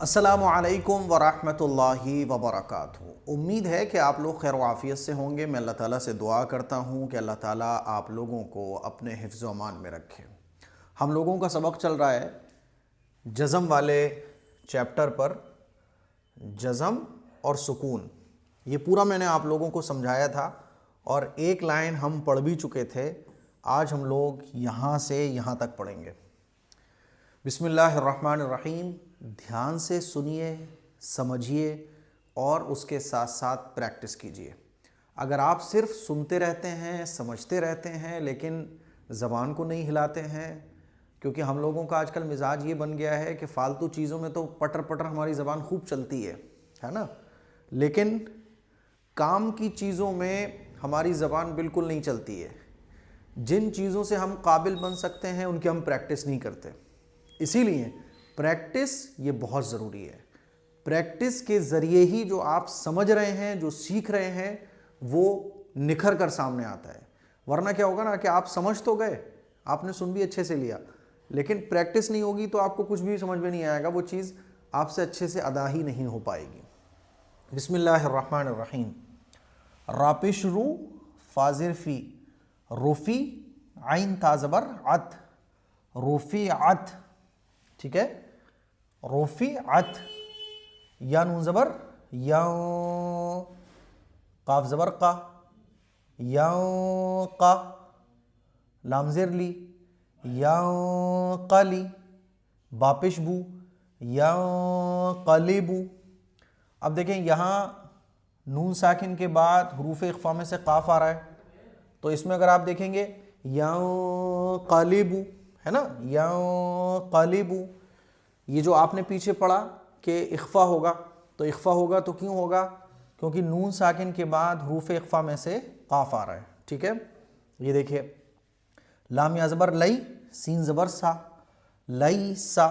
السلام علیکم ورحمۃ اللہ وبرکاتہ۔ امید ہے کہ آپ لوگ خیر و عافیت سے ہوں گے۔ میں اللہ تعالیٰ سے دعا کرتا ہوں کہ اللہ تعالیٰ آپ لوگوں کو اپنے حفظ و امان میں رکھے۔ ہم لوگوں کا سبق چل رہا ہے جزم والے چیپٹر پر، جزم اور سکون۔ یہ پورا میں نے آپ لوگوں کو سمجھایا تھا اور ایک لائن ہم پڑھ بھی چکے تھے۔ آج ہم لوگ یہاں سے یہاں تک پڑھیں گے۔ بسم اللہ الرحمن الرحیم۔ دھیان سے سنیے، سمجھیے اور اس کے ساتھ ساتھ پریکٹس کیجیے۔ اگر آپ صرف سنتے رہتے ہیں، سمجھتے رہتے ہیں لیکن زبان کو نہیں ہلاتے ہیں، کیونکہ ہم لوگوں کا آج کل مزاج یہ بن گیا ہے کہ فالتو چیزوں میں تو پٹر پٹر ہماری زبان خوب چلتی ہے نا، لیکن کام کی چیزوں میں ہماری زبان بالکل نہیں چلتی ہے۔ جن چیزوں سے ہم قابل بن سکتے ہیں ان کی ہم پریکٹس نہیں کرتے۔ اسی لیے پریکٹس یہ بہت ضروری ہے۔ پریکٹس کے ذریعے ہی جو آپ سمجھ رہے ہیں، جو سیکھ رہے ہیں، وہ نکھر کر سامنے آتا ہے۔ ورنہ کیا ہوگا نا کہ آپ سمجھ تو گئے، آپ نے سن بھی اچھے سے لیا، لیکن پریکٹس نہیں ہوگی تو آپ کو کچھ بھی سمجھ میں نہیں آئے گا، وہ چیز آپ سے اچھے سے ادا ہی نہیں ہو پائے گی۔ بسم اللہ الرحمن الرحیم۔ راپش رو فاضر فی، روفی عین تا زبر عت، رفیعت، ٹھیک ہے، رفیعت، یا نون زبر یا، قاف زبر قا، یا قا، لام زیر لی، یا قلی، باپش بو، یا قلیبو۔ اب دیکھیں یہاں نون ساکن کے بعد حروف اخفا میں سے قاف آ رہا ہے، تو اس میں اگر آپ دیکھیں گے یا قلیبو ہے نا، یا قلیبو، یہ جو آپ نے پیچھے پڑھا کہ اخفا ہوگا، تو اخفا ہوگا تو کیوں ہوگا؟ کیونکہ نون ساکن کے بعد حروف اخفا میں سے قاف آ رہا ہے، ٹھیک ہے۔ یہ دیکھیے لام یا زبر لئی، سین زبر سا، لئی سا،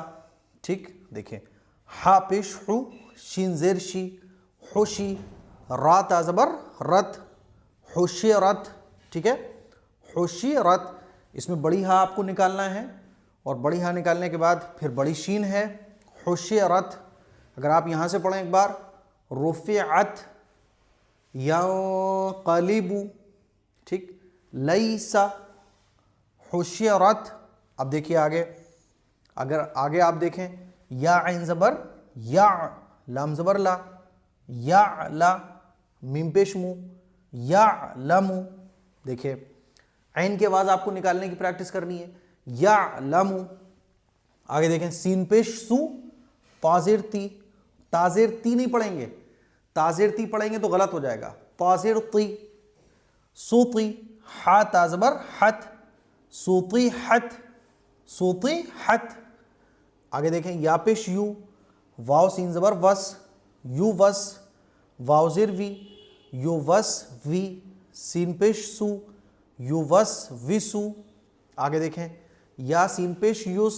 ٹھیک۔ دیکھیں ہا پیش ہو، شین زیر شی، خوشی، را تا زبر رت، خوشی رت، ٹھیک ہے، خوشی رت۔ اس میں بڑی ہا آپ کو نکالنا ہے اور بڑی ہا نکالنے کے بعد پھر بڑی شین ہے، خوشی رت۔ اگر آپ یہاں سے پڑھیں ایک بار، رفعت، یا قلیبو، ٹھیک، لیسا، خوشی رت۔ اب دیکھیے آگے، اگر آگے آپ دیکھیں یا عین زبر یا، لام زبر لا، یا لا، میم پیش مو، یا لمو۔ دیکھیں عین کی آواز آپ کو نکالنے کی پریکٹس کرنی ہے، یا لمو۔ آگے دیکھیں سین پیش سو، تازر تی، تازر تی نہیں پڑھیں گے، تازر تی پڑھیں گے تو غلط ہو جائے گا، تازر تی، سوتی، ہا تا زبر ہت، سوتی ہت، سوتی ہت۔ آگے دیکھیں یا پیش یو، واو سین زبر وس، یو وس، واو زیر وی، یو وس وی، سین پیش سو، یو وس وسو۔ آگے دیکھیں یا سین پیش یوس،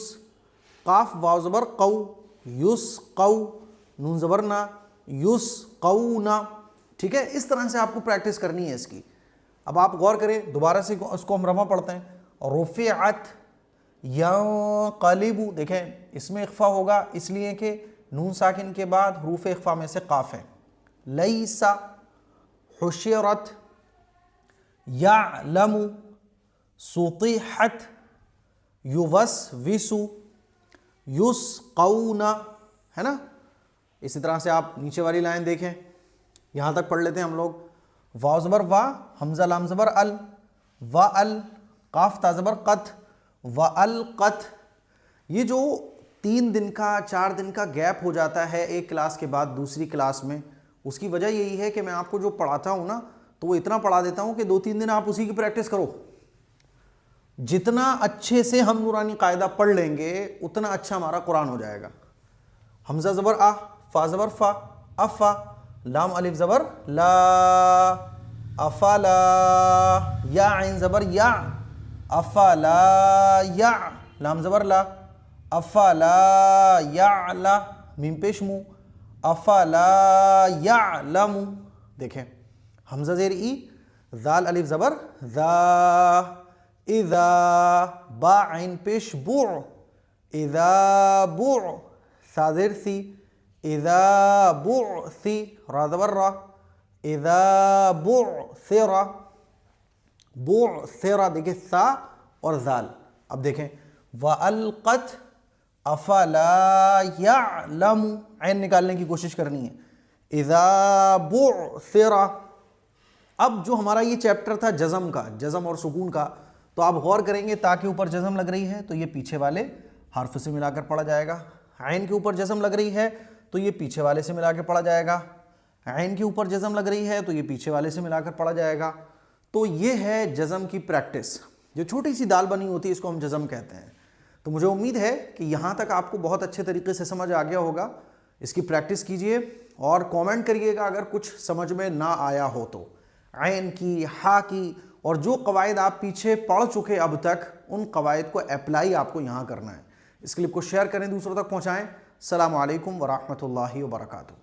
قاف واو زبر قو، یوس قو، نون زبر نا، یوس قونا، ٹھیک ہے۔ اس طرح سے آپ کو پریکٹس کرنی ہے اس کی۔ اب آپ غور کریں، دوبارہ سے اس کو ہم رفع پڑھتے ہیں، رفعت، یا قلیبو۔ دیکھیں اس میں اخفا ہوگا اس لیے کہ نون ساکن کے بعد حروف اخفا میں سے قاف ہے، لیسا، حشرت، یعلم، سطحت، یوسوسو، یسقون، ہے نا۔ اسی طرح سے آپ نیچے والی لائن دیکھیں، یہاں تک پڑھ لیتے ہیں ہم لوگ۔ واو زبر وا، حمزہ لام زبر ال، وا ال، قاف تا زبر قت، وا القت۔ یہ جو 3 دن کا 4 دن کا گیپ ہو جاتا ہے ایک کلاس کے بعد دوسری کلاس میں، اس کی وجہ یہی ہے کہ میں آپ کو جو پڑھاتا ہوں نا تو وہ اتنا پڑھا دیتا ہوں کہ 2-3 دن آپ اسی کی پریکٹس کرو۔ جتنا اچھے سے ہم نورانی قاعدہ پڑھ لیں گے اتنا اچھا ہمارا قرآن ہو جائے گا۔ حمزہ زبر آ، فا زبر فا، افا، لام الف زبر لا، افلا، یا عین زبر یا، افلا یا، لام زبر لا، افلا یعلا، میم پیش مو، افلا یعلم۔ دیکھیں حمزہ زیر ای، ذال الف زبر ذا، اذا، با عین پیش بوع، اذا بوع، سا زیر سی، اذا بعثر، را زبر را، اذا بعثر، بعثر دیکھیں سا اور ذال. اب دیکھیں وَأَلْقَتْ أَفَلَا يَعْلَمُ، عین نکالنے کی کوشش کرنی ہے. اذا بعثر. اب جو ہمارا یہ چیپٹر تھا جزم کا، جزم اور سکون کا، تو آپ غور کریں گے تا کے اوپر جزم لگ رہی ہے تو یہ پیچھے والے حرف سے ملا کر پڑھا جائے گا. عین کے اوپر جزم لگ رہی ہے تو یہ پیچھے والے سے ملا کے پڑھا جائے گا. عین کے اوپر جزم لگ رہی ہے تو یہ پیچھے والے سے ملا کر پڑھا جائے گا. تو یہ ہے جزم کی پریکٹس. جو چھوٹی سی دال بنی ہوتی ہے اس کو ہم جزم کہتے ہیں. تو مجھے امید ہے کہ یہاں تک آپ کو بہت اچھے طریقے سے سمجھ آ گیا ہوگا. اس کی پریکٹس کیجئے اور کومنٹ کریے گا اگر کچھ سمجھ میں نہ آیا ہو تو. عین کی، ہا کی، اور جو قواعد آپ پیچھے پڑھ چکے اب تک ان قواعد کو اپلائی آپ کو یہاں کرنا ہے. اس کلپ کو شیئر کریں، دوسروں تک پہنچائیں. السلام علیکم ورحمۃ اللہ وبرکاتہ.